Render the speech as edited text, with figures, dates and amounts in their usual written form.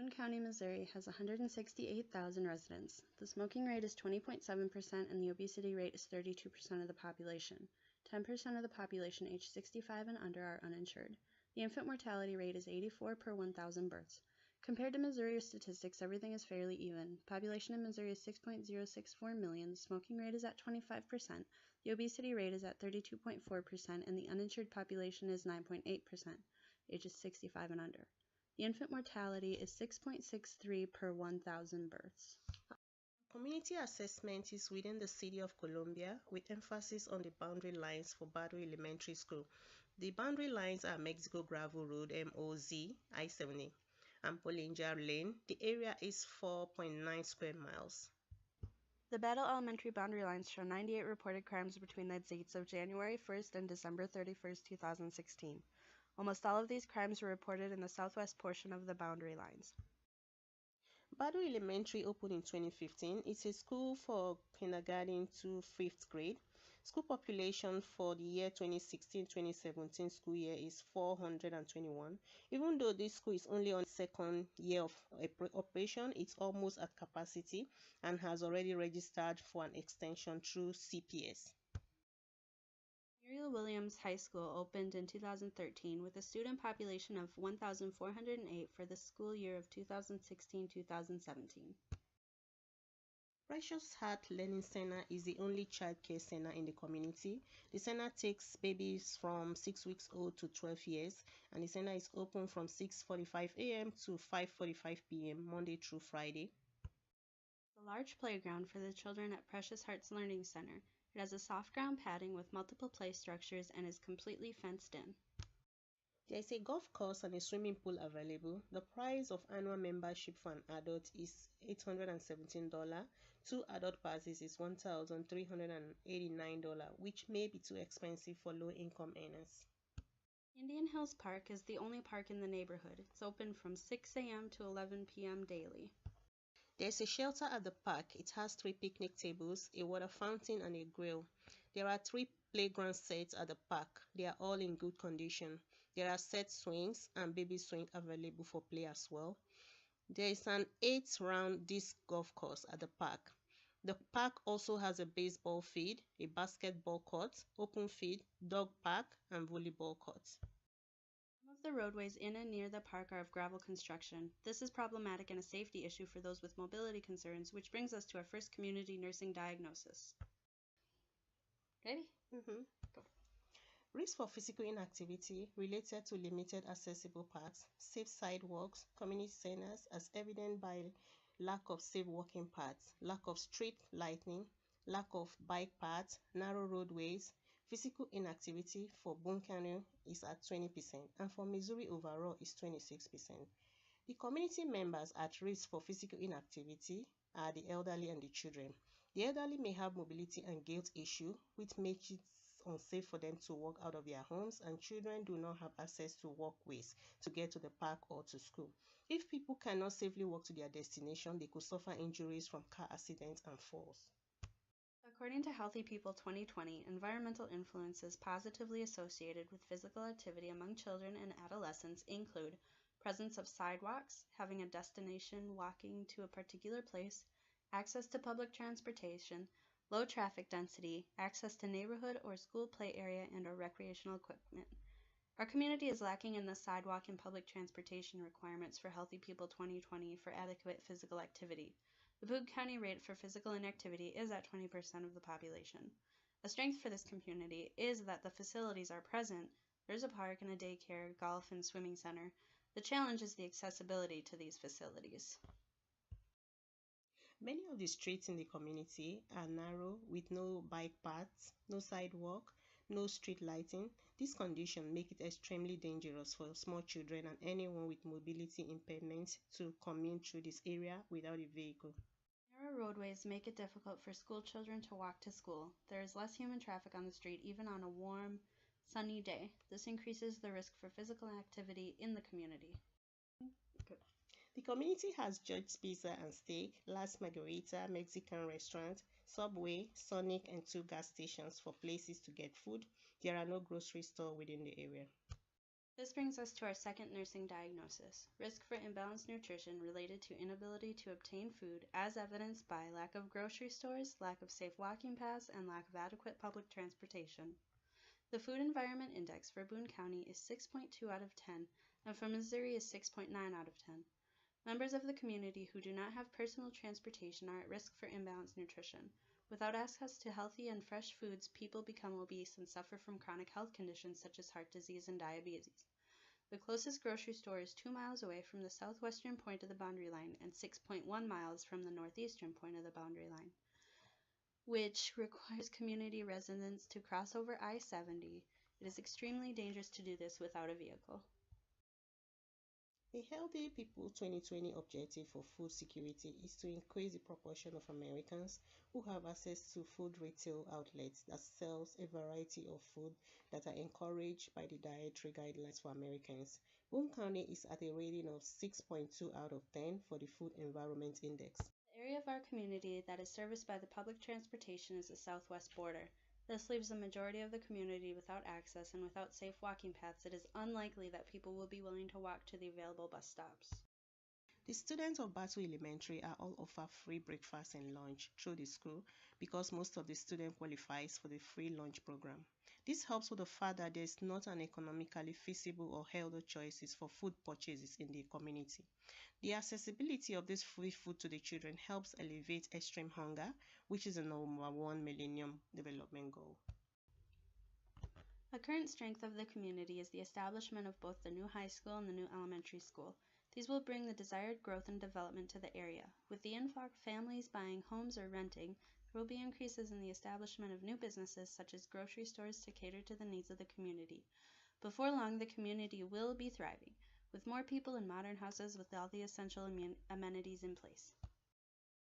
Boone County, Missouri has 168,000 residents. The smoking rate is 20.7% and the obesity rate is 32% of the population. 10% of the population aged 65 and under are uninsured. The infant mortality rate is 84 per 1,000 births. Compared to Missouri statistics, everything is fairly even. Population in Missouri is 6.064 million, the smoking rate is at 25%, the obesity rate is at 32.4%, and the uninsured population is 9.8%, ages 65 and under. The infant mortality is 6.63 per 1,000 births. Community assessment is within the City of Columbia with emphasis on the boundary lines for Battery Elementary School. The boundary lines are Mexico Gravel Road, MOZ, I-70, and Bollinger Lane. The area is 4.9 square miles. The Battle Elementary boundary lines show 98 reported crimes between the dates of January 1st and December 31st, 2016. Almost all of these crimes were reported in the southwest portion of the boundary lines. Battery Elementary opened in 2015. It's a school for kindergarten to 5th grade. School population for the year 2016-2017 school year is 421. Even though this school is only on the second year of operation, it's almost at capacity and has already registered for an extension through CPS. Muriel Williams High School opened in 2013 with a student population of 1,408 for the school year of 2016-2017. Precious Heart Learning Center is the only child care center in the community. The center takes babies from 6 weeks old to 12 years, and the center is open from 6:45 a.m. to 5:45 p.m. Monday through Friday. The large playground for the children at Precious Hearts Learning Center. It has a soft ground padding with multiple play structures and is completely fenced in. There is a golf course and a swimming pool available. The price of annual membership for an adult is $817. 2 adult passes is $1,389, which may be too expensive for low-income earners. Indian Hills Park is the only park in the neighborhood. It's open from 6 a.m. to 11 p.m. daily. There is a shelter at the park. It has 3 picnic tables, a water fountain, and a grill. There are 3 playground sets at the park. They are all in good condition. There are set swings and baby swing available for play as well. There is an 8-round disc golf course at the park. The park also has a baseball field, a basketball court, open field, dog park, and volleyball court. Some of the roadways in and near the park are of gravel construction. This is problematic and a safety issue for those with mobility concerns, which brings us to our first community nursing diagnosis. Ready? Go. Risk for physical inactivity related to limited accessible parks, safe sidewalks, community centers as evident by lack of safe walking paths, lack of street lighting, lack of bike paths, narrow roadways. Physical inactivity for Boone County is at 20% and for Missouri overall is 26%. The community members at risk for physical inactivity are the elderly and the children. The elderly may have mobility and gait issue, which makes it unsafe for them to walk out of their homes, and children do not have access to walkways to get to the park or to school. If people cannot safely walk to their destination, they could suffer injuries from car accidents and falls. According to Healthy People 2020, environmental influences positively associated with physical activity among children and adolescents include presence of sidewalks, having a destination walking to a particular place, access to public transportation, low traffic density, access to neighborhood or school play area and/or recreational equipment. Our community is lacking in the sidewalk and public transportation requirements for Healthy People 2020 for adequate physical activity. The Boone County rate for physical inactivity is at 20% of the population. A strength for this community is that the facilities are present. There's a park and a daycare, golf, and swimming center. The challenge is the accessibility to these facilities. Many of the streets in the community are narrow with no bike paths, no sidewalk, no street lighting. This condition makes it extremely dangerous for small children and anyone with mobility impairment to commute through this area without a vehicle. Narrow roadways make it difficult for school children to walk to school. There is less human traffic on the street even on a warm, sunny day. This increases the risk for physical activity in the community. Good. The community has George's Pizza and Steak, Las Margarita Mexican Restaurant, Subway, Sonic, and 2 gas stations for places to get food. There are no grocery stores within the area. This brings us to our second nursing diagnosis, risk for imbalanced nutrition related to inability to obtain food as evidenced by lack of grocery stores, lack of safe walking paths, and lack of adequate public transportation. The Food Environment Index for Boone County is 6.2 out of 10, and for Missouri is 6.9 out of 10. Members of the community who do not have personal transportation are at risk for imbalanced nutrition. Without access to healthy and fresh foods, people become obese and suffer from chronic health conditions such as heart disease and diabetes. The closest grocery store is 2 miles away from the southwestern point of the boundary line and 6.1 miles from the northeastern point of the boundary line, which requires community residents to cross over I-70. It is extremely dangerous to do this without a vehicle. A Healthy People 2020 objective for food security is to increase the proportion of Americans who have access to food retail outlets that sells a variety of food that are encouraged by the dietary guidelines for Americans. Boone County is at a rating of 6.2 out of 10 for the Food Environment Index. The area of our community that is serviced by the public transportation is the southwest border. This leaves the majority of the community without access, and without safe walking paths, it is unlikely that people will be willing to walk to the available bus stops. The students of Battle Elementary are all offered free breakfast and lunch through the school because most of the students qualifies for the free lunch program. This helps with the fact that there is not an economically feasible or healthy choices for food purchases in the community. The accessibility of this free food to the children helps alleviate extreme hunger, which is the #1 Millennium Development Goal. A current strength of the community is the establishment of both the new high school and the new elementary school. These will bring the desired growth and development to the area. With the influx of families buying homes or renting, there will be increases in the establishment of new businesses such as grocery stores to cater to the needs of the community. Before long, the community will be thriving, with more people in modern houses with all the essential amenities in place.